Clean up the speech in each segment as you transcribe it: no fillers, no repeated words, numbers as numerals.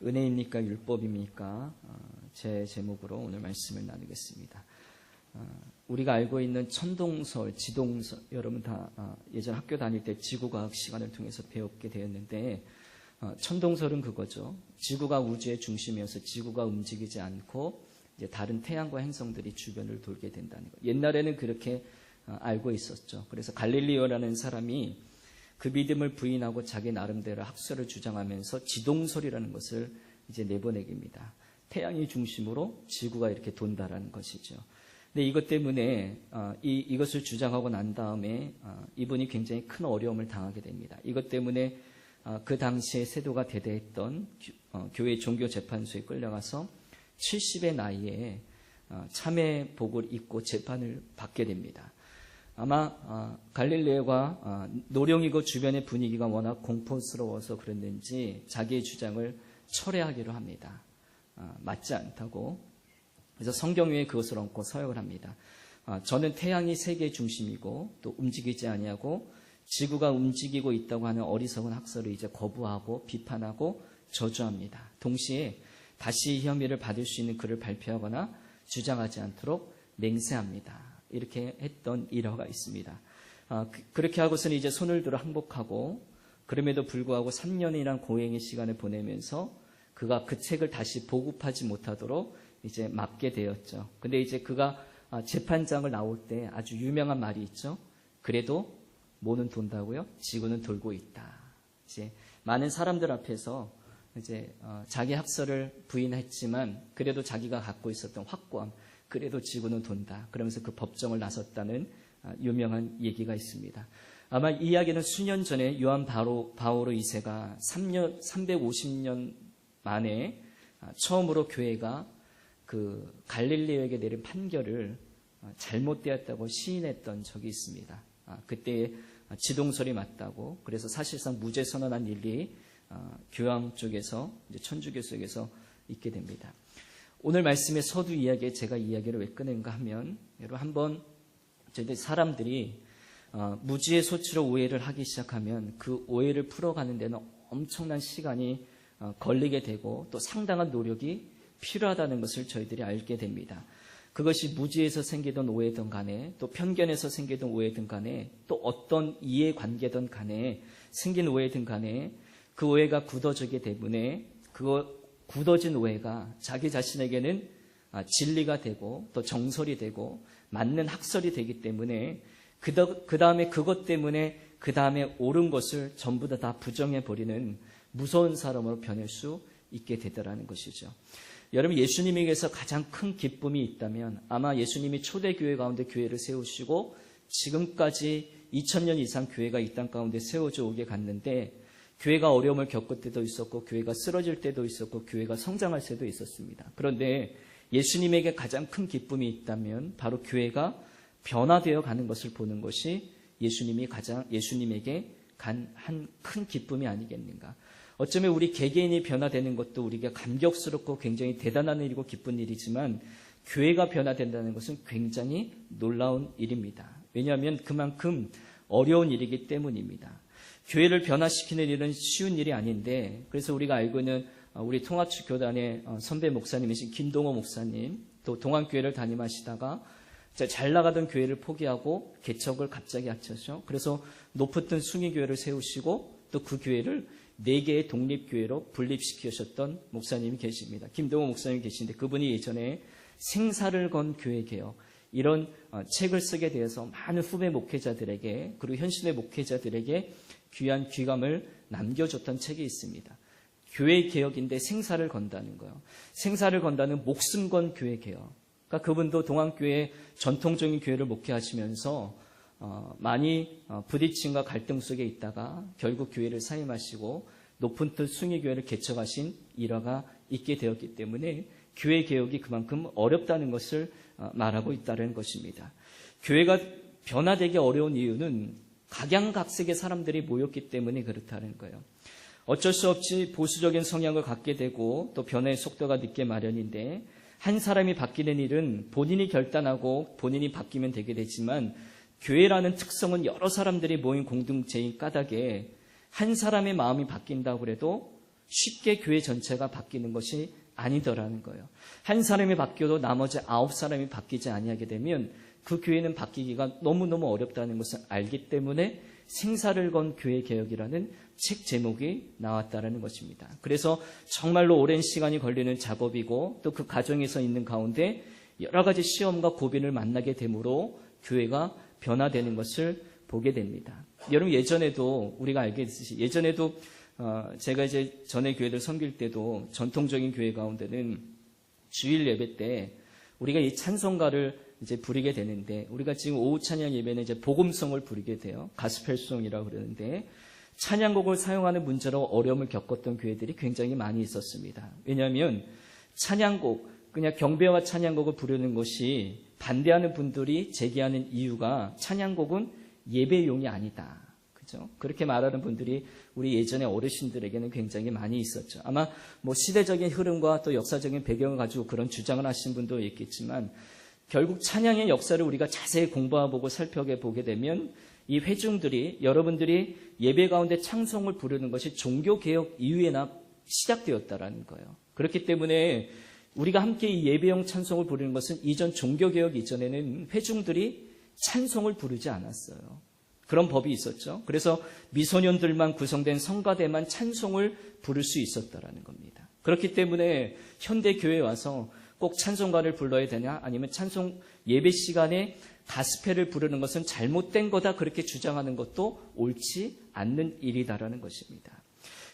은혜입니까 율법입니까? 제 제목으로 오늘 말씀을 나누겠습니다. 우리가 알고 있는 천동설, 지동설, 여러분 다 예전 학교 다닐 때 지구과학 시간을 통해서 배웠게 되었는데, 천동설은 그거죠. 지구가 우주의 중심이어서 지구가 움직이지 않고 이제 다른 태양과 행성들이 주변을 돌게 된다는 것. 옛날에는 그렇게 알고 있었죠. 그래서 갈릴리오라는 사람이 그 믿음을 부인하고 자기 나름대로 학설을 주장하면서 지동설이라는 것을 이제 내보내깁니다. 태양이 중심으로 지구가 이렇게 돈다라는 것이죠. 근데 이것 때문에 이것을 주장하고 난 다음에 이분이 굉장히 큰 어려움을 당하게 됩니다. 이것 때문에 그 당시에 세도가 대대했던 교회 종교재판소에 끌려가서 70의 나이에 참회복을 입고 재판을 받게 됩니다. 아마 갈릴레오가 노령이고 주변의 분위기가 워낙 공포스러워서 그랬는지 자기의 주장을 철회하기로 합니다. 맞지 않다고. 그래서 성경 위에 그것을 얹고 서약을 합니다. 저는 태양이 세계의 중심이고 또 움직이지 아니하고 지구가 움직이고 있다고 하는 어리석은 학설을 이제 거부하고 비판하고 저주합니다. 동시에 다시 혐의를 받을 수 있는 글을 발표하거나 주장하지 않도록 맹세합니다. 이렇게 했던 일화가 있습니다. 그렇게 하고서는 이제 손을 들어 항복하고, 그럼에도 불구하고 3년이란 고행의 시간을 보내면서 그가 그 책을 다시 보급하지 못하도록 이제 막게 되었죠. 근데 이제 그가 재판장을 나올 때 아주 유명한 말이 있죠. 그래도 뭐는 돈다고요? 지구는 돌고 있다. 이제 많은 사람들 앞에서 이제 자기 학설을 부인했지만 그래도 자기가 갖고 있었던 확고함, 그래도 지구는 돈다. 그러면서 그 법정을 나섰다는 유명한 얘기가 있습니다. 아마 이 이야기는 수년 전에 요한 바오로 2세가 350년 만에 처음으로 교회가 그 갈릴레오에게 내린 판결을 잘못되었다고 시인했던 적이 있습니다. 그때 지동설이 맞다고, 그래서 사실상 무죄 선언한 일이 교황 쪽에서, 이제 천주교 쪽에서 있게 됩니다. 오늘 말씀의 서두 이야기에 제가 이야기를 왜 꺼낸가 하면, 여러분 한번 저희들 사람들이 무지의 소치로 오해를 하기 시작하면 그 오해를 풀어가는 데는 엄청난 시간이 걸리게 되고 또 상당한 노력이 필요하다는 것을 저희들이 알게 됩니다. 그것이 무지에서 생기던 오해든 간에, 또 편견에서 생기던 오해든 간에, 또 어떤 이해관계든 간에 생긴 오해든 간에 그 오해가 굳어지게 때문에 굳어진 오해가 자기 자신에게는 진리가 되고 또 정설이 되고 맞는 학설이 되기 때문에 그 다음에 그것 때문에 그 다음에 옳은 것을 전부 다 부정해버리는 무서운 사람으로 변할 수 있게 되더라는 것이죠. 여러분, 예수님에게서 가장 큰 기쁨이 있다면 아마 예수님이 초대교회 가운데 교회를 세우시고 지금까지 2000년 이상 교회가 이 땅 가운데 세워져 오게 갔는데, 교회가 어려움을 겪을 때도 있었고 교회가 쓰러질 때도 있었고 교회가 성장할 때도 있었습니다. 그런데 예수님에게 가장 큰 기쁨이 있다면 바로 교회가 변화되어 가는 것을 보는 것이 예수님에게 한 큰 기쁨이 아니겠는가. 어쩌면 우리 개개인이 변화되는 것도 우리가 감격스럽고 굉장히 대단한 일이고 기쁜 일이지만 교회가 변화된다는 것은 굉장히 놀라운 일입니다. 왜냐하면 그만큼 어려운 일이기 때문입니다. 교회를 변화시키는 일은 쉬운 일이 아닌데, 그래서 우리가 알고 있는 우리 통합축 교단의 선배 목사님이신 김동호 목사님, 또 동안교회를 담임하시다가 잘 나가던 교회를 포기하고 개척을 갑자기 하셨죠. 그래서 높은 숭의교회를 세우시고 또 그 교회를 4개의 독립교회로 분립시키셨던 목사님이 계십니다. 김동호 목사님이 계신데, 그분이 예전에 생사를 건 교회 개혁, 이런 책을 쓰게 되어서 많은 후배 목회자들에게, 그리고 현실의 목회자들에게 귀한 귀감을 남겨줬던 책이 있습니다. 교회 개혁인데 생사를 건다는 거예요. 생사를 건다는 목숨 건 교회 개혁. 그러니까 그분도 동안교회 전통적인 교회를 목회하시면서 많이 부딪힘과 갈등 속에 있다가 결국 교회를 사임하시고 높은 뜻 숭의교회를 개척하신 일화가 있게 되었기 때문에 교회 개혁이 그만큼 어렵다는 것을 말하고 있다는 것입니다. 교회가 변화되기 어려운 이유는 각양각색의 사람들이 모였기 때문에 그렇다는 거예요. 어쩔 수 없이 보수적인 성향을 갖게 되고 또 변화의 속도가 늦게 마련인데, 한 사람이 바뀌는 일은 본인이 결단하고 본인이 바뀌면 되게 되지만, 교회라는 특성은 여러 사람들이 모인 공동체인 까닭에 한 사람의 마음이 바뀐다고 해도 쉽게 교회 전체가 바뀌는 것이 아니더라는 거예요. 한 사람이 바뀌어도 나머지 9사람이 바뀌지 아니하게 되면 그 교회는 바뀌기가 너무너무 어렵다는 것을 알기 때문에 생사를 건 교회 개혁이라는 책 제목이 나왔다는 것입니다. 그래서 정말로 오랜 시간이 걸리는 작업이고 또 그 과정에서 있는 가운데 여러 가지 시험과 고민을 만나게 되므로 교회가 변화되는 것을 보게 됩니다. 여러분, 예전에도 우리가 알게 됐듯이 예전에도 제가 이제 전에 교회들 섬길 때도 전통적인 교회 가운데는 주일 예배 때 우리가 이 찬송가를 이제 부르게 되는데, 우리가 지금 오후 찬양 예배는 이제 복음성을 부르게 돼요. 가스펠송이라고 그러는데, 찬양곡을 사용하는 문제로 어려움을 겪었던 교회들이 굉장히 많이 있었습니다. 왜냐하면 찬양곡, 그냥 경배와 찬양곡을 부르는 것이 반대하는 분들이 제기하는 이유가 찬양곡은 예배용이 아니다. 그죠? 그렇게 말하는 분들이 우리 예전에 어르신들에게는 굉장히 많이 있었죠. 아마 뭐 시대적인 흐름과 또 역사적인 배경을 가지고 그런 주장을 하신 분도 있겠지만, 결국 찬양의 역사를 우리가 자세히 공부해보고 살펴보게 되면 이 회중들이, 여러분들이 예배 가운데 찬송을 부르는 것이 종교개혁 이후에나 시작되었다라는 거예요. 그렇기 때문에 우리가 함께 이 예배용 찬송을 부르는 것은 이전 종교개혁 이전에는 회중들이 찬송을 부르지 않았어요. 그런 법이 있었죠. 그래서 미소년들만 구성된 성가대만 찬송을 부를 수 있었다라는 겁니다. 그렇기 때문에 현대 교회에 와서 꼭 찬송가를 불러야 되냐, 아니면 찬송 예배 시간에 가스펠을 부르는 것은 잘못된 거다, 그렇게 주장하는 것도 옳지 않는 일이다라는 것입니다.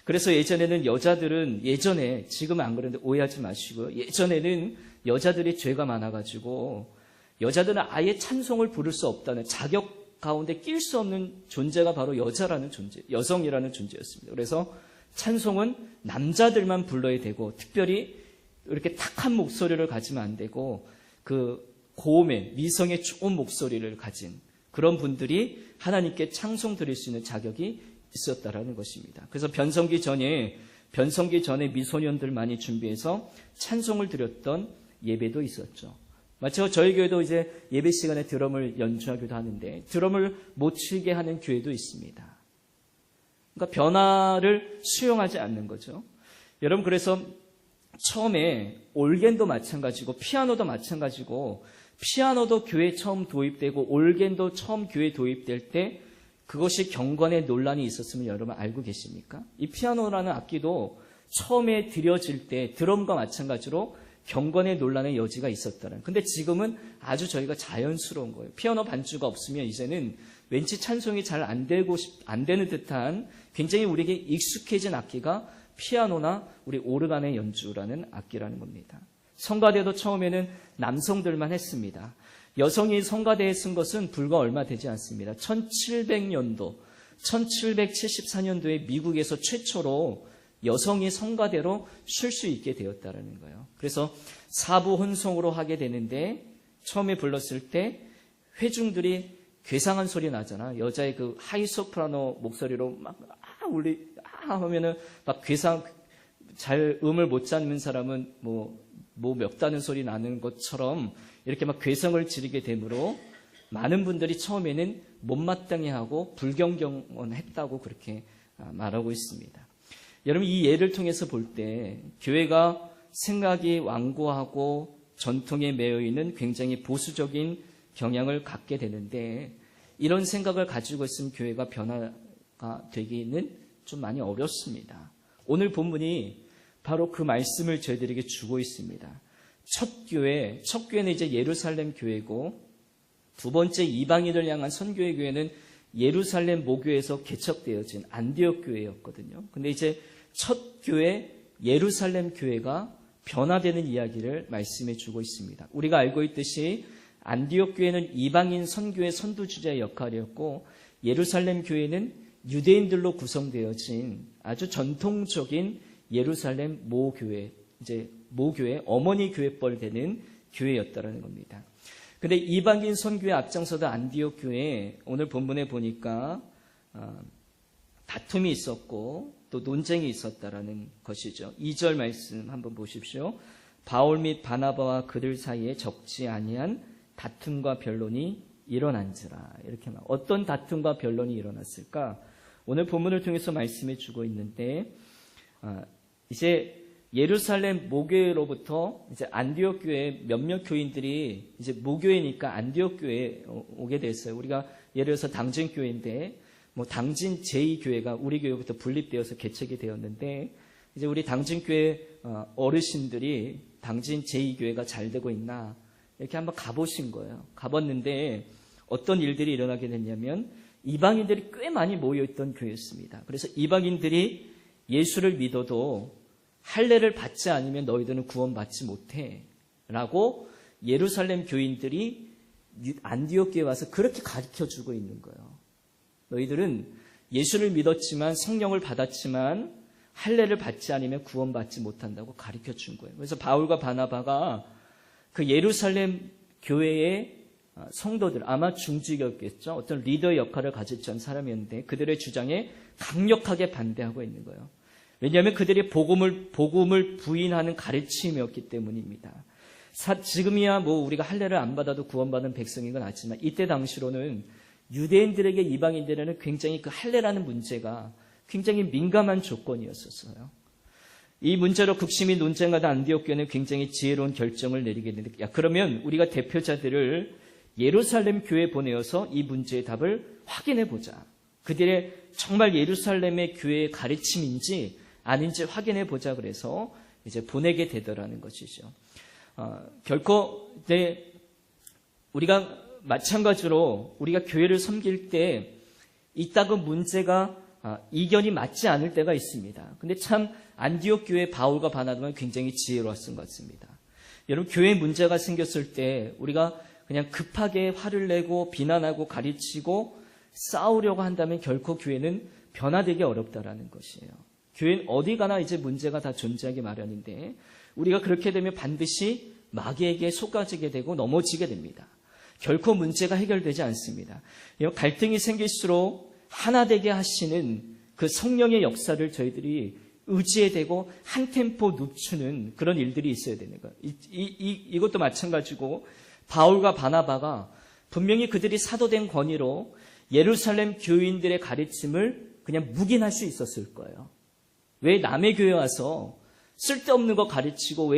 그래서 예전에는 여자들은, 예전에, 지금은 안 그런데 오해하지 마시고요. 예전에는 여자들이 죄가 많아가지고 여자들은 아예 찬송을 부를 수 없다는, 자격 가운데 낄 수 없는 존재가 바로 여자라는 존재, 여성이라는 존재였습니다. 그래서 찬송은 남자들만 불러야 되고, 특별히 이렇게 탁한 목소리를 가지면 안 되고, 그 고음의 미성의 좋은 목소리를 가진 그런 분들이 하나님께 찬송 드릴 수 있는 자격이 있었다라는 것입니다. 그래서 변성기 전에 미소년들 많이 준비해서 찬송을 드렸던 예배도 있었죠. 마치 저희 교회도 이제 예배 시간에 드럼을 연주하기도 하는데 드럼을 못 치게 하는 교회도 있습니다. 그러니까 변화를 수용하지 않는 거죠. 여러분, 그래서 처음에 올겐도 마찬가지고 피아노도 마찬가지고, 피아노도 교회에 처음 도입되고 올겐도 처음 교회에 도입될 때 그것이 경건의 논란이 있었음을 여러분 알고 계십니까? 이 피아노라는 악기도 처음에 들여질 때 드럼과 마찬가지로 경건의 논란의 여지가 있었다는. 근데 지금은 아주 저희가 자연스러운 거예요. 피아노 반주가 없으면 이제는 왠지 찬송이 잘 안 되는 듯한 굉장히 우리에게 익숙해진 악기가 피아노나 우리 오르간의 연주라는 악기라는 겁니다. 성가대도 처음에는 남성들만 했습니다. 여성이 성가대에 쓴 것은 불과 얼마 되지 않습니다. 1774년도에 미국에서 최초로 여성이 성가대로 쉴 수 있게 되었다는 거예요. 그래서 사부 혼성으로 하게 되는데, 처음에 불렀을 때 회중들이 괴상한 소리 나잖아. 여자의 그 하이 소프라노 목소리로 막 하면은 막 잘 음을 못 잡는 사람은 몇 다는 소리 나는 것처럼 이렇게 막 괴성을 지르게 되므로 많은 분들이 처음에는 못마땅해 하고 불경건했다고 그렇게 말하고 있습니다. 여러분, 이 예를 통해서 볼 때 교회가 생각이 완고하고 전통에 매여 있는 굉장히 보수적인 경향을 갖게 되는데, 이런 생각을 가지고 있으면 교회가 변화가 되기는 좀 많이 어렵습니다. 오늘 본문이 바로 그 말씀을 저희들에게 주고 있습니다. 첫 교회는 이제 예루살렘 교회고, 두 번째 이방인을 향한 선교의 교회는 예루살렘 모교에서 개척되어진 안디옥 교회였거든요. 근데 이제 첫 교회 예루살렘 교회가 변화되는 이야기를 말씀해 주고 있습니다. 우리가 알고 있듯이 안디옥 교회는 이방인 선교의 선두주자의 역할이었고, 예루살렘 교회는 유대인들로 구성되어진 아주 전통적인 예루살렘 모교회, 이제 모교회, 어머니 교회뻘 되는 교회였다는 겁니다. 근데 이방인 선교에 앞장서던 안디옥 교회에 오늘 본문에 보니까 다툼이 있었고 또 논쟁이 있었다라는 것이죠. 2절 말씀 한번 보십시오. 바울 및 바나바와 그들 사이에 적지 아니한 다툼과 변론이 일어난지라. 이렇게 어떤 다툼과 변론이 일어났을까? 오늘 본문을 통해서 말씀해 주고 있는데, 이제 예루살렘 모교회로부터 이제 안디옥 교회 몇몇 교인들이 이제 모교회니까 안디옥 교회에 오게 됐어요. 우리가 예를 들어서 당진 교회인데 뭐 당진 제2교회가 우리 교회부터 분립되어서 개척이 되었는데 이제 우리 당진 교회 어르신들이 당진 제2교회가 잘 되고 있나 이렇게 한번 가보신 거예요. 가봤는데 어떤 일들이 일어나게 됐냐면 이방인들이 꽤 많이 모여있던 교회였습니다. 그래서 이방인들이 예수를 믿어도 할례를 받지 않으면 너희들은 구원받지 못해 라고 예루살렘 교인들이 안디옥 교회에 와서 그렇게 가르쳐주고 있는 거예요. 너희들은 예수를 믿었지만 성령을 받았지만 할례를 받지 않으면 구원받지 못한다고 가르쳐준 거예요. 그래서 바울과 바나바가 그 예루살렘 교회의 성도들, 아마 중직이었겠죠. 어떤 리더의 역할을 가질 전 사람이었는데 그들의 주장에 강력하게 반대하고 있는 거예요. 왜냐하면 그들이 복음을 부인하는 가르침이었기 때문입니다. 지금이야 뭐 우리가 할례를 안 받아도 구원받은 백성인 건 아지만 이때 당시로는 유대인들에게 이방인들에는 굉장히 그 할례라는 문제가 굉장히 민감한 조건이었었어요. 이 문제로 극심히 논쟁하던 안디옥 교회는 굉장히 지혜로운 결정을 내리게 되는데, 그러면 우리가 대표자들을 예루살렘 교회에 보내어서 이 문제의 답을 확인해 보자. 그들의 정말 예루살렘의 교회의 가르침인지 아닌지 확인해 보자. 그래서 이제 보내게 되더라는 것이죠. 결코 우리가 마찬가지로 우리가 교회를 섬길 때 이따금 문제가 이견이 맞지 않을 때가 있습니다. 근데 참 안디옥 교회 바울과 바나바는 굉장히 지혜로웠던 것 같습니다. 여러분, 교회에 문제가 생겼을 때 우리가 그냥 급하게 화를 내고 비난하고 가르치고 싸우려고 한다면 결코 교회는 변화되기 어렵다라는 것이에요. 교회는 어디 가나 이제 문제가 다 존재하기 마련인데 우리가 그렇게 되면 반드시 마귀에게 속아지게 되고 넘어지게 됩니다. 결코 문제가 해결되지 않습니다. 갈등이 생길수록 하나 되게 하시는 그 성령의 역사를 저희들이 의지해야 되고 한 템포 늦추는 그런 일들이 있어야 되는 거예요. 이것도 마찬가지고 바울과 바나바가 분명히 그들이 사도된 권위로 예루살렘 교인들의 가르침을 그냥 묵인할 수 있었을 거예요. 왜 남의 교회에 와서 쓸데없는 거 가르치고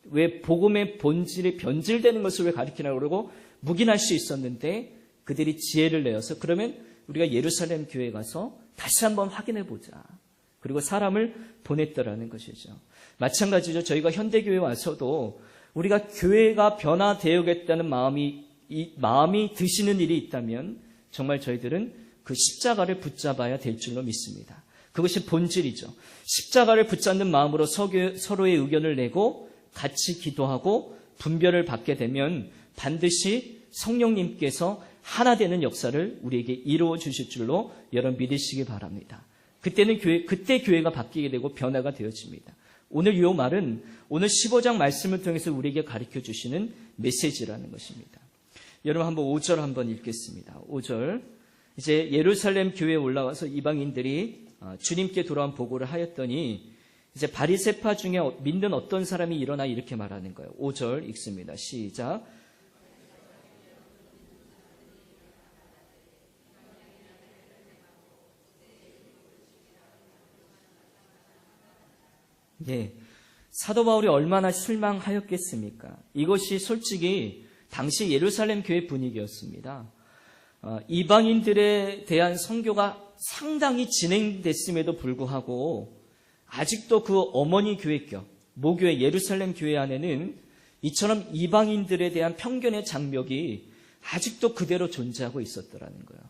왜 복음의 본질이 변질되는 것을 왜 가르치려고 그러고 묵인할 수 있었는데 그들이 지혜를 내어서 그러면 우리가 예루살렘 교회에 가서 다시 한번 확인해 보자. 그리고 사람을 보냈더라는 것이죠. 마찬가지죠. 저희가 현대교회에 와서도 우리가 교회가 변화되어야겠다는 마음이 드시는 일이 있다면 정말 저희들은 그 십자가를 붙잡아야 될 줄로 믿습니다. 그것이 본질이죠. 십자가를 붙잡는 마음으로 서로의 의견을 내고 같이 기도하고 분별을 받게 되면 반드시 성령님께서 하나 되는 역사를 우리에게 이루어 주실 줄로 여러분 믿으시기 바랍니다. 그때 교회가 바뀌게 되고 변화가 되어집니다. 오늘 이 말은 오늘 15장 말씀을 통해서 우리에게 가르쳐 주시는 메시지라는 것입니다. 여러분 한번 5절 한번 읽겠습니다. 5절. 이제 예루살렘 교회에 올라와서 이방인들이 주님께 돌아온 보고를 하였더니 이제 바리새파 중에 믿는 어떤 사람이 일어나 이렇게 말하는 거예요. 5절 읽습니다. 시작. 예, 사도 바울이 얼마나 실망하였겠습니까? 이것이 솔직히 당시 예루살렘 교회 분위기였습니다. 이방인들에 대한 선교가 상당히 진행됐음에도 불구하고 아직도 그 어머니 교회격, 모교회 예루살렘 교회 안에는 이처럼 이방인들에 대한 편견의 장벽이 아직도 그대로 존재하고 있었더라는 거예요.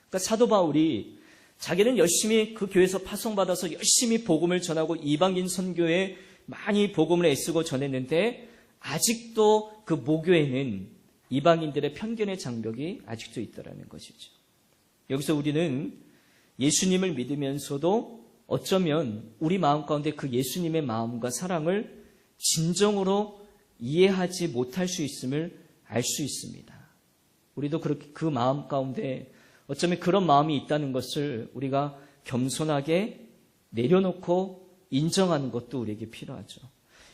그러니까 사도 바울이 자기는 열심히 그 교회에서 파송받아서 열심히 복음을 전하고 이방인 선교에 많이 복음을 애쓰고 전했는데 아직도 그 모교에는 이방인들의 편견의 장벽이 아직도 있더라는 것이죠. 여기서 우리는 예수님을 믿으면서도 어쩌면 우리 마음 가운데 그 예수님의 마음과 사랑을 진정으로 이해하지 못할 수 있음을 알 수 있습니다. 우리도 그렇게 그 마음 가운데 어쩌면 그런 마음이 있다는 것을 우리가 겸손하게 내려놓고 인정하는 것도 우리에게 필요하죠.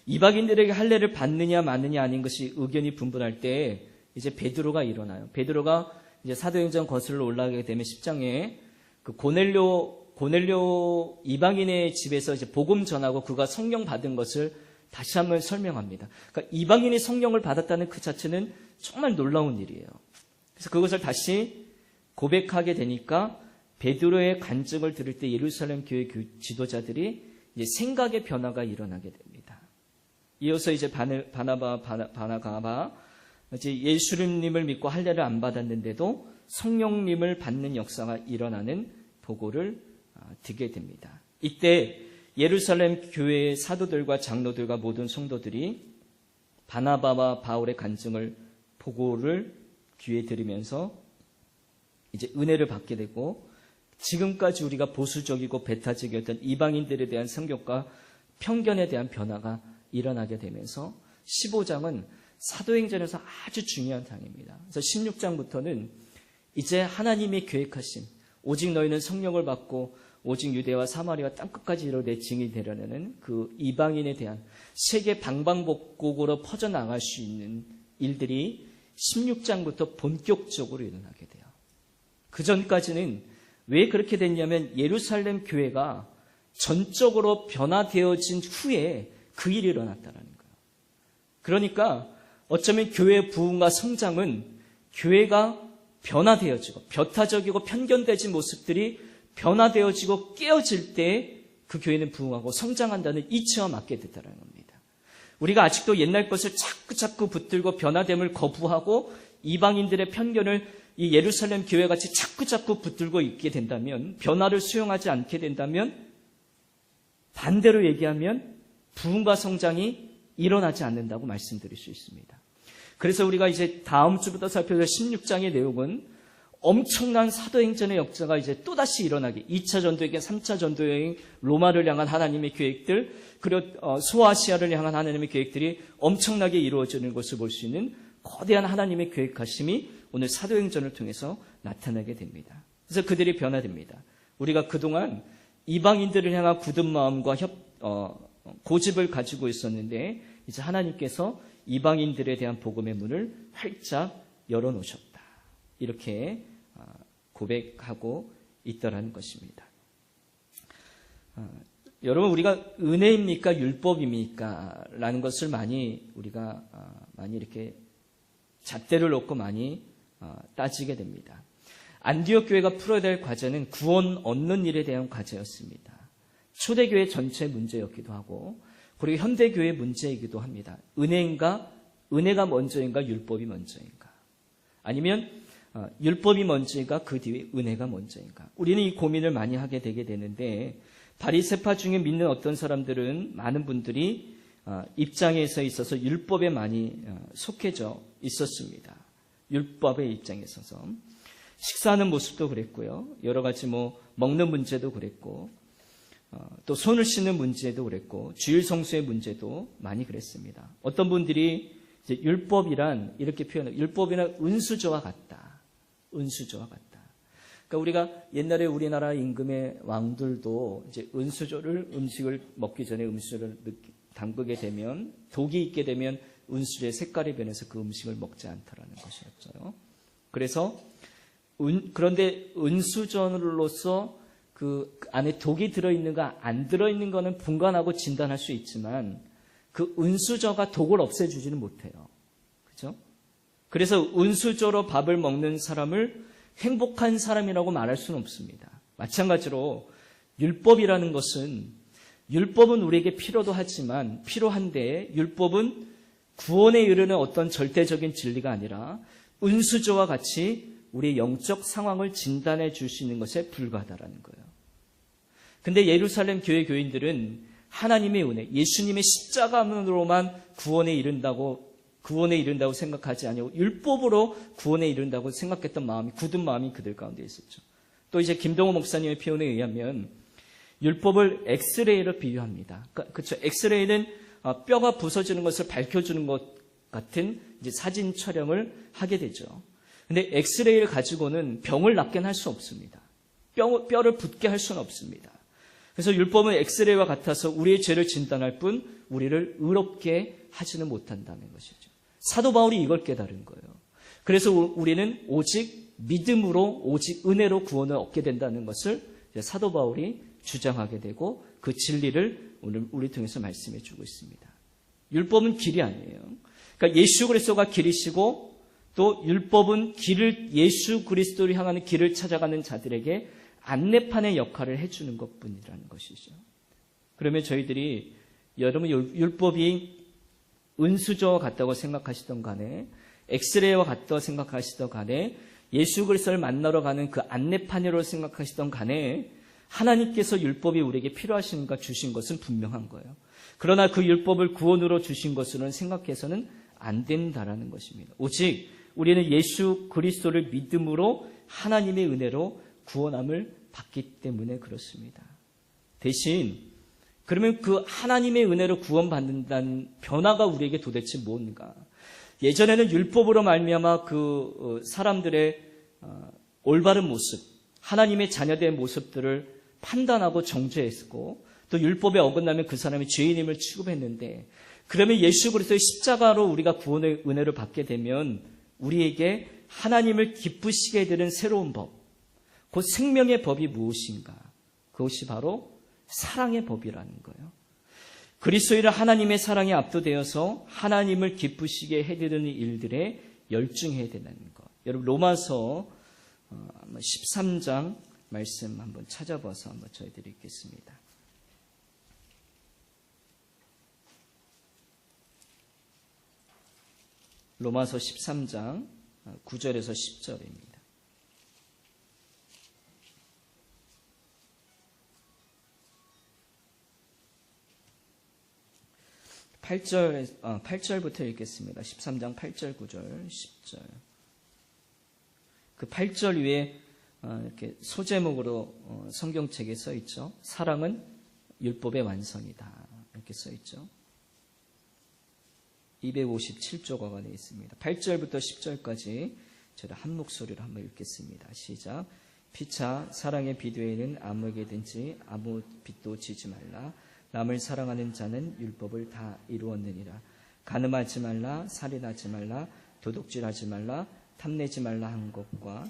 이방인들에게 할례를 받느냐 마느냐 아닌 것이 의견이 분분할 때 이제 베드로가 일어나요. 베드로가 이제 사도행전 거슬러 올라가게 되면 10장에 그 고넬료 고넬료 이방인의 집에서 이제 복음 전하고 그가 성령 받은 것을 다시 한번 설명합니다. 그러니까 이방인이 성령을 받았다는 그 자체는 정말 놀라운 일이에요. 그래서 그것을 다시 고백하게 되니까 베드로의 간증을 들을 때 예루살렘 교회 지도자들이 이제 생각의 변화가 일어나게 됩니다. 이어서 이제 바나바가 이제 예수님을 믿고 할례를 안 받았는데도 성령님을 받는 역사가 일어나는 보고를 듣게 됩니다. 이때 예루살렘 교회의 사도들과 장로들과 모든 성도들이 바나바와 바울의 간증을 보고를 귀에 들으면서 이제 은혜를 받게 되고 지금까지 우리가 보수적이고 배타적이었던 이방인들에 대한 성격과 편견에 대한 변화가 일어나게 되면서 15장은 사도행전에서 아주 중요한 장입니다. 그래서 16장부터는 이제 하나님이 계획하신 오직 너희는 성령을 받고 오직 유대와 사마리아 땅끝까지 이르러 내 증인이 되려는 그 이방인에 대한 세계 방방곡곡으로 퍼져나갈 수 있는 일들이 16장부터 본격적으로 일어나게 돼요. 그 전까지는 왜 그렇게 됐냐면 예루살렘 교회가 전적으로 변화되어진 후에 그 일이 일어났다는 거예요. 그러니까 어쩌면 교회의 부흥과 성장은 교회가 변화되어지고 벼타적이고 편견되진 모습들이 변화되어지고 깨어질 때 그 교회는 부흥하고 성장한다는 이치와 맞게 됐다는 겁니다. 우리가 아직도 옛날 것을 자꾸 붙들고 변화됨을 거부하고 이방인들의 편견을 이 예루살렘 교회같이 자꾸 붙들고 있게 된다면, 변화를 수용하지 않게 된다면, 반대로 얘기하면 부흥과 성장이 일어나지 않는다고 말씀드릴 수 있습니다. 그래서 우리가 이제 다음 주부터 살펴볼 16장의 내용은 엄청난 사도행전의 역사가 이제 또다시 일어나게, 2차 전도여행, 3차 전도여행, 로마를 향한 하나님의 계획들, 그리고 소아시아를 향한 하나님의 계획들이 엄청나게 이루어지는 것을 볼 수 있는 거대한 하나님의 계획하심이 오늘 사도행전을 통해서 나타나게 됩니다. 그래서 그들이 변화됩니다. 우리가 그동안 이방인들을 향한 굳은 마음과 고집을 가지고 있었는데 이제 하나님께서 이방인들에 대한 복음의 문을 활짝 열어놓으셨다. 이렇게 고백하고 있더라는 것입니다. 여러분, 우리가 은혜입니까? 율법입니까? 라는 것을 우리가 많이 이렇게 잣대를 놓고 많이 따지게 됩니다. 안디옥 교회가 풀어야 될 과제는 구원 얻는 일에 대한 과제였습니다. 초대교회 전체 문제였기도 하고, 그리고 현대교회의 문제이기도 합니다. 은혜가 먼저인가, 율법이 먼저인가? 아니면 율법이 먼저인가, 그 뒤에 은혜가 먼저인가? 우리는 이 고민을 많이 하게 되게 되는데, 바리새파 중에 믿는 어떤 사람들은, 많은 분들이 입장에서 있어서 율법에 많이 속해져 있었습니다. 율법의 입장에 있어서 식사하는 모습도 그랬고요, 여러 가지 먹는 문제도 그랬고, 또 손을 씻는 문제도 그랬고, 주일 성수의 문제도 많이 그랬습니다. 어떤 분들이 이제 율법이란 이렇게 표현해요. 율법이란 은수저와 같다. 은수저와 같다. 그러니까 우리가 옛날에 우리나라 임금의 왕들도 이제 은수저를, 음식을 먹기 전에 은수저를 담그게 되면, 독이 있게 되면 은수저의 색깔이 변해서 그 음식을 먹지 않더라는 것이었어요. 그래서 그런데 은수저로서 그 안에 독이 들어있는가 안 들어있는 거는 분간하고 진단할 수 있지만 그 은수저가 독을 없애주지는 못해요. 그렇죠? 그래서 은수저로 밥을 먹는 사람을 행복한 사람이라고 말할 수는 없습니다. 마찬가지로 율법이라는 것은, 율법은 우리에게 필요한데 율법은 구원에 이르는 어떤 절대적인 진리가 아니라 은수저와 같이 우리의 영적 상황을 진단해 줄 수 있는 것에 불과하다는 거예요. 근데 예루살렘 교회 교인들은 하나님의 은혜, 예수님의 십자가만으로만 구원에 이른다고 생각하지 아니하고 율법으로 구원에 이른다고 생각했던 굳은 마음이 그들 가운데 있었죠. 또 이제 김동호 목사님의 표현에 의하면 율법을 엑스레이로 비유합니다. 그렇죠. 엑스레이는 뼈가 부서지는 것을 밝혀주는 것 같은 이제 사진 촬영을 하게 되죠. 근데 엑스레이를 가지고는 병을 낫게 할 수 없습니다. 뼈를 붓게 할 수는 없습니다. 그래서 율법은 엑스레이와 같아서 우리의 죄를 진단할 뿐 우리를 의롭게 하지는 못한다는 것이죠. 사도 바울이 이걸 깨달은 거예요. 그래서 우리는 오직 믿음으로, 오직 은혜로 구원을 얻게 된다는 것을 사도 바울이 주장하게 되고 그 진리를 오늘 우리 통해서 말씀해 주고 있습니다. 율법은 길이 아니에요. 그러니까 예수 그리스도가 길이시고 또 율법은 예수 그리스도를 향하는 길을 찾아가는 자들에게 안내판의 역할을 해주는 것뿐이라는 것이죠. 그러면 저희들이 여러분 율법이 은수저와 같다고 생각하시던 간에 엑스레이와 같다고 생각하시던 간에 예수 그리스도를 만나러 가는 그 안내판이라고 생각하시던 간에 하나님께서 율법이 우리에게 필요하신가 주신 것은 분명한 거예요. 그러나 그 율법을 구원으로 주신 것으로는 생각해서는 안 된다라는 것입니다. 오직 우리는 예수 그리스도를 믿음으로 하나님의 은혜로 구원함을 받기 때문에 그렇습니다. 대신 그러면 그 하나님의 은혜로 구원받는다는 변화가 우리에게 도대체 뭔가? 예전에는 율법으로 말미암아 그 사람들의 올바른 모습, 하나님의 자녀된 모습들을 판단하고 정죄했고 또 율법에 어긋나면 그 사람이 죄인임을 취급했는데 그러면 예수 그리스도의 십자가로 우리가 구원의 은혜를 받게 되면 우리에게 하나님을 기쁘시게 되는 새로운 법, 그 생명의 법이 무엇인가? 그것이 바로 사랑의 법이라는 거예요. 그리스도인은 하나님의 사랑에 압도되어서 하나님을 기쁘시게 해드리는 일들에 열중해야 된다는 것. 여러분 로마서 13장 말씀 한번 찾아봐서 한번 저희들이 읽겠습니다. 로마서 13장 9절에서 10절입니다. 8절부터 읽겠습니다. 13장 8절, 9절, 10절. 그 8절 위에 이렇게 소제목으로 성경책에 써 있죠. 사랑은 율법의 완성이다. 이렇게 써 있죠. 257조가 되어 있습니다. 8절부터 10절까지 저희가 한 목소리로 한번 읽겠습니다. 시작. 피차 사랑의 비두에는 아무에게든지 아무 빚도 지지 말라. 남을 사랑하는 자는 율법을 다 이루었느니라. 간음하지 말라, 살인하지 말라, 도둑질하지 말라, 탐내지 말라 한 것과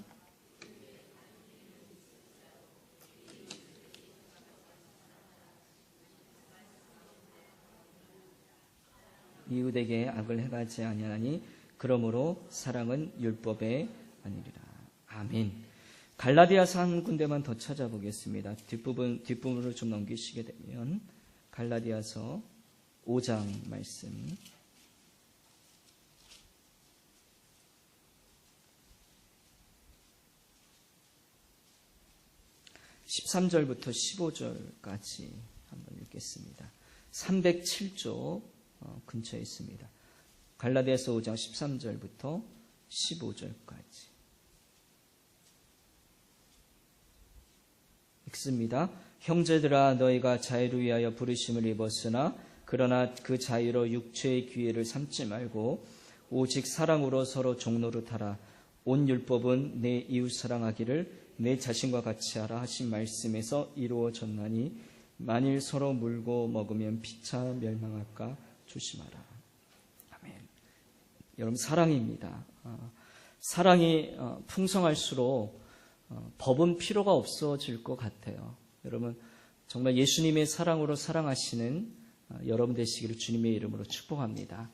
이웃에게 악을 행하지 아니하니 그러므로 사랑은 율법의 아니리라. 아멘. 갈라디아서 한 군데만 더 찾아보겠습니다. 뒷부분으로 좀 넘기시게 되면 갈라디아서 5장 말씀 13절부터 15절까지 한번 읽겠습니다. 307조 근처에 있습니다. 갈라디아서 5장 13절부터 15절까지 읽습니다. 형제들아 너희가 자유를 위하여 부르심을 입었으나 그러나 그 자유로 육체의 기회를 삼지 말고 오직 사랑으로 서로 종노릇하라. 온 율법은 내 이웃 사랑하기를 내 자신과 같이 하라 하신 말씀에서 이루어졌나니 만일 서로 물고 먹으면 피차 멸망할까 조심하라. 아멘. 여러분 사랑입니다. 사랑이 풍성할수록 법은 필요가 없어질 것 같아요. 여러분 정말 예수님의 사랑으로 사랑하시는 여러분 되시기를 주님의 이름으로 축복합니다.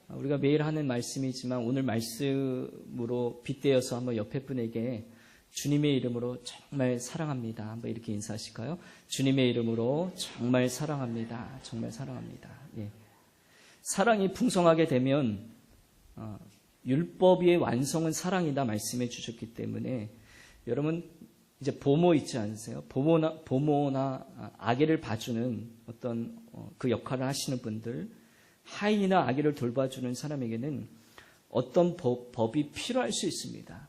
우리가 매일 하는 말씀이지만 오늘 말씀으로 빗대어서 한번 옆에 분에게 주님의 이름으로 정말 사랑합니다. 한번 이렇게 인사하실까요? 주님의 이름으로 정말 사랑합니다. 정말 사랑합니다. 예. 사랑이 풍성하게 되면 율법의 완성은 사랑이다 말씀해 주셨기 때문에 여러분 이제 보모 있지 않으세요? 보모나 아기를 봐주는 어떤 그 역할을 하시는 분들, 하인이나 아기를 돌봐주는 사람에게는 어떤 법이 필요할 수 있습니다.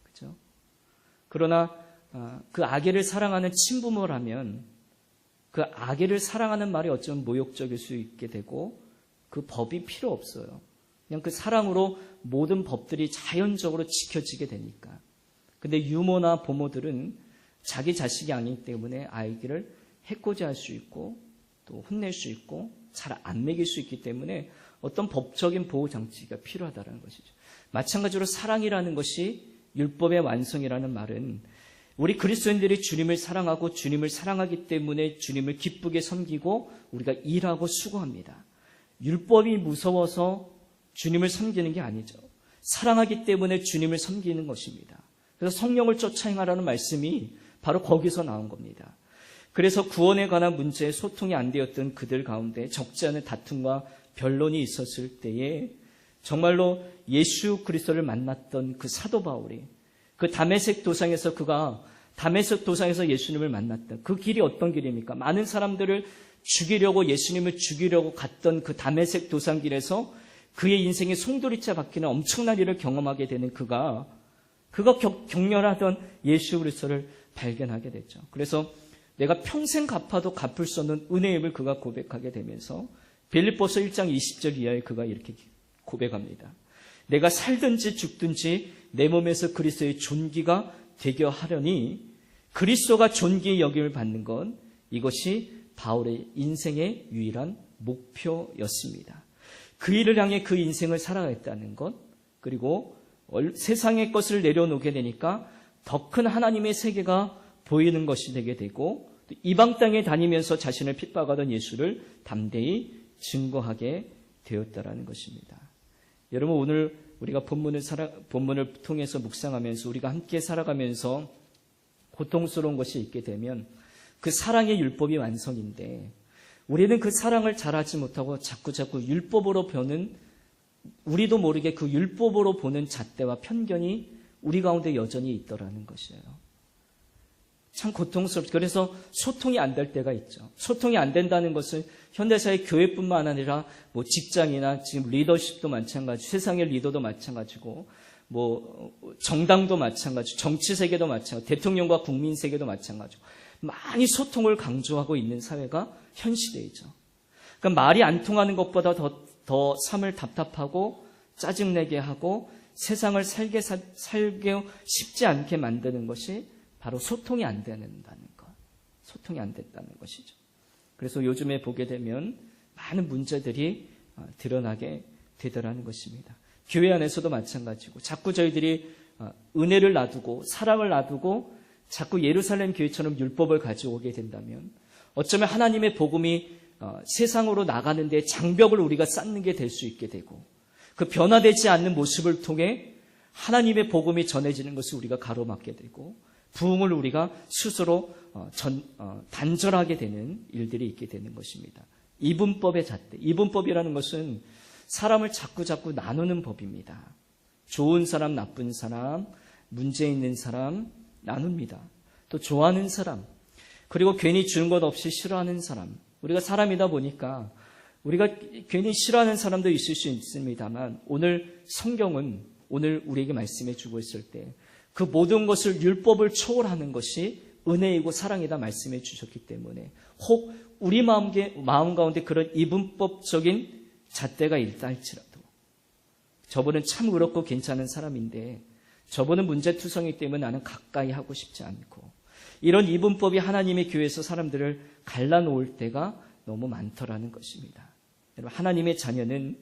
그렇죠? 그러나 그 아기를 사랑하는 친부모라면 그 아기를 사랑하는 말이 어쩌면 모욕적일 수 있게 되고 그 법이 필요 없어요. 그냥 그 사랑으로 모든 법들이 자연적으로 지켜지게 되니까. 근데 유모나 보모들은 자기 자식이 아니기 때문에 아이들을 해코지할 수 있고 또 혼낼 수 있고 잘 안 먹일 수 있기 때문에 어떤 법적인 보호 장치가 필요하다는 것이죠. 마찬가지로 사랑이라는 것이 율법의 완성이라는 말은 우리 그리스도인들이 주님을 사랑하고 주님을 사랑하기 때문에 주님을 기쁘게 섬기고 우리가 일하고 수고합니다. 율법이 무서워서 주님을 섬기는 게 아니죠. 사랑하기 때문에 주님을 섬기는 것입니다. 그래서 성령을 쫓아 행하라는 말씀이 바로 거기서 나온 겁니다. 그래서 구원에 관한 문제에 소통이 안 되었던 그들 가운데 적지 않은 다툼과 변론이 있었을 때에 정말로 예수 그리스도를 만났던 그 사도 바울이 그 다메섹 도상에서 예수님을 만났다. 그 길이 어떤 길입니까? 많은 사람들을 죽이려고 예수님을 죽이려고 갔던 그 다메섹 도상길에서 그의 인생에 송두리째 박히는 엄청난 일을 경험하게 되는 그가 격렬하던 예수 그리스도를 발견하게 됐죠. 그래서 내가 평생 갚아도 갚을 수 없는 은혜임을 그가 고백하게 되면서 빌립보서 1장 20절 이하에 그가 이렇게 고백합니다. 내가 살든지 죽든지 내 몸에서 그리스도의 존귀가 되게 하려니 그리스도가 존귀의 여김을 받는 건 이것이 바울의 인생의 유일한 목표였습니다. 그 일을 향해 그 인생을 살아갔다는 것, 그리고 세상의 것을 내려놓게 되니까 더 큰 하나님의 세계가 보이는 것이 되게 되고 이방 땅에 다니면서 자신을 핍박하던 예수를 담대히 증거하게 되었다라는 것입니다. 여러분, 오늘 우리가 본문을 통해서 묵상하면서 우리가 함께 살아가면서 고통스러운 것이 있게 되면 그 사랑의 율법이 완성인데 우리는 그 사랑을 잘하지 못하고 자꾸 율법으로 보는, 우리도 모르게 그 율법으로 보는 잣대와 편견이 우리 가운데 여전히 있더라는 것이에요. 참 고통스럽죠. 그래서 소통이 안 될 때가 있죠. 소통이 안 된다는 것은 현대사의 교회뿐만 아니라 뭐 직장이나 지금 리더십도 마찬가지, 세상의 리더도 마찬가지고, 뭐 정당도 마찬가지, 정치 세계도 마찬가지, 대통령과 국민 세계도 마찬가지고, 많이 소통을 강조하고 있는 사회가 현 시대이죠. 그러니까 말이 안 통하는 것보다 더 삶을 답답하고 짜증내게 하고 세상을 살게 쉽지 않게 만드는 것이 바로 소통이 안 된다는 것. 소통이 안 됐다는 것이죠. 그래서 요즘에 보게 되면 많은 문제들이 드러나게 되더라는 것입니다. 교회 안에서도 마찬가지고 자꾸 저희들이 은혜를 놔두고 사랑을 놔두고 자꾸 예루살렘 교회처럼 율법을 가져오게 된다면 어쩌면 하나님의 복음이 세상으로 나가는데 장벽을 우리가 쌓는 게 될 수 있게 되고 그 변화되지 않는 모습을 통해 하나님의 복음이 전해지는 것을 우리가 가로막게 되고 부흥을 우리가 스스로 단절하게 되는 일들이 있게 되는 것입니다. 이분법의 잣대. 이분법이라는 것은 사람을 자꾸 나누는 법입니다. 좋은 사람, 나쁜 사람, 문제 있는 사람 나눕니다. 또 좋아하는 사람, 그리고 괜히 주는 것 없이 싫어하는 사람. 우리가 사람이다 보니까 우리가 괜히 싫어하는 사람도 있을 수 있습니다만 오늘 성경은 오늘 우리에게 말씀해 주고 있을 때 그 모든 것을 율법을 초월하는 것이 은혜이고 사랑이다 말씀해 주셨기 때문에 혹 우리 마음 가운데 그런 이분법적인 잣대가 있다 할지라도 저분은 참 의롭고 괜찮은 사람인데 저분은 문제투성이기 때문에 나는 가까이 하고 싶지 않고 이런 이분법이 하나님의 교회에서 사람들을 갈라놓을 때가 너무 많더라는 것입니다. 여러분, 하나님의 자녀는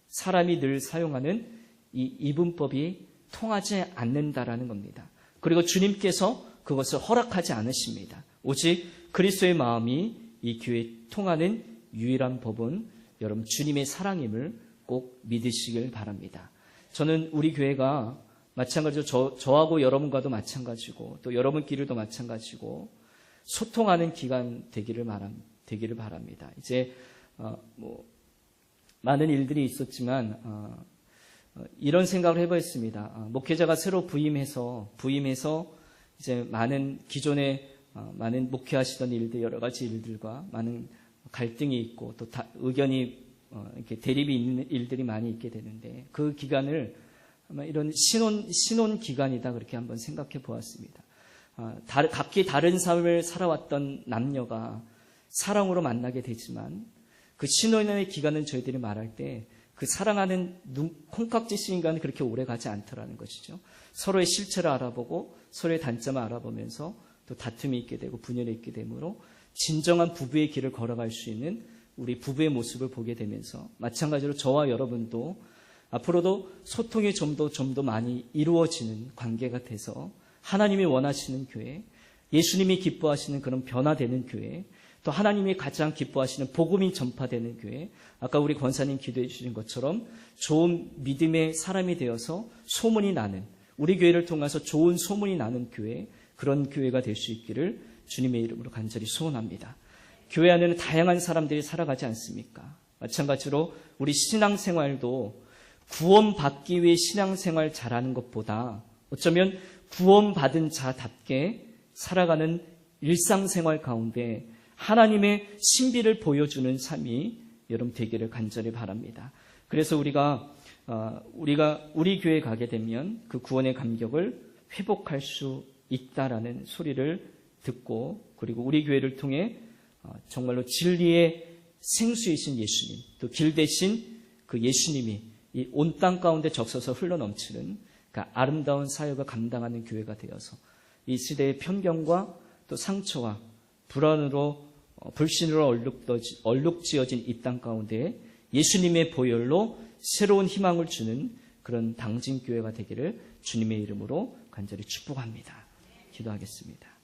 사람이 늘 사용하는 이 이분법이 통하지 않는다라는 겁니다. 그리고 주님께서 그것을 허락하지 않으십니다. 오직 그리스도의 마음이 이 교회에 통하는 유일한 법은 여러분 주님의 사랑임을 꼭 믿으시길 바랍니다. 저는 우리 교회가 마찬가지로 저하고 여러분과도 마찬가지고 또 여러분끼리도 마찬가지고 소통하는 기간 되기를 바랍니다. 이제 많은 일들이 있었지만 이런 생각을 해보았습니다. 목회자가 새로 부임해서 이제 많은 기존에 많은 목회하시던 일들 여러 가지 일들과 많은 갈등이 있고 또 의견이 이렇게 대립이 있는 일들이 많이 있게 되는데 그 기간을 아마 이런 신혼 기간이다 그렇게 한번 생각해 보았습니다. 각기 다른 삶을 살아왔던 남녀가 사랑으로 만나게 되지만 그 신혼의 기간은 저희들이 말할 때 그 사랑하는 콩깍지 시간이 그렇게 오래 가지 않더라는 것이죠. 서로의 실체를 알아보고 서로의 단점을 알아보면서 또 다툼이 있게 되고 분열이 있게 되므로 진정한 부부의 길을 걸어갈 수 있는 우리 부부의 모습을 보게 되면서 마찬가지로 저와 여러분도 앞으로도 소통이 좀 더 많이 이루어지는 관계가 돼서 하나님이 원하시는 교회, 예수님이 기뻐하시는 그런 변화되는 교회, 또 하나님이 가장 기뻐하시는 복음이 전파되는 교회, 아까 우리 권사님 기도해 주신 것처럼 좋은 믿음의 사람이 되어서 소문이 나는, 우리 교회를 통해서 좋은 소문이 나는 교회, 그런 교회가 될 수 있기를 주님의 이름으로 간절히 소원합니다. 교회 안에는 다양한 사람들이 살아가지 않습니까? 마찬가지로 우리 신앙생활도 구원받기 위해 신앙생활 잘하는 것보다 어쩌면 구원받은 자답게 살아가는 일상생활 가운데 하나님의 신비를 보여주는 삶이 여러분 되기를 간절히 바랍니다. 그래서 우리가 우리 교회에 가게 되면 그 구원의 감격을 회복할 수 있다라는 소리를 듣고, 그리고 우리 교회를 통해 정말로 진리의 생수이신 예수님, 또 길 대신 그 예수님이 이 온 땅 가운데 적셔서 흘러넘치는 그 아름다운 사역을 감당하는 교회가 되어서 이 시대의 편견과 또 상처와 불안으로 불신으로 얼룩지어진 이 땅 가운데 예수님의 보혈로 새로운 희망을 주는 그런 당진교회가 되기를 주님의 이름으로 간절히 축복합니다. 기도하겠습니다.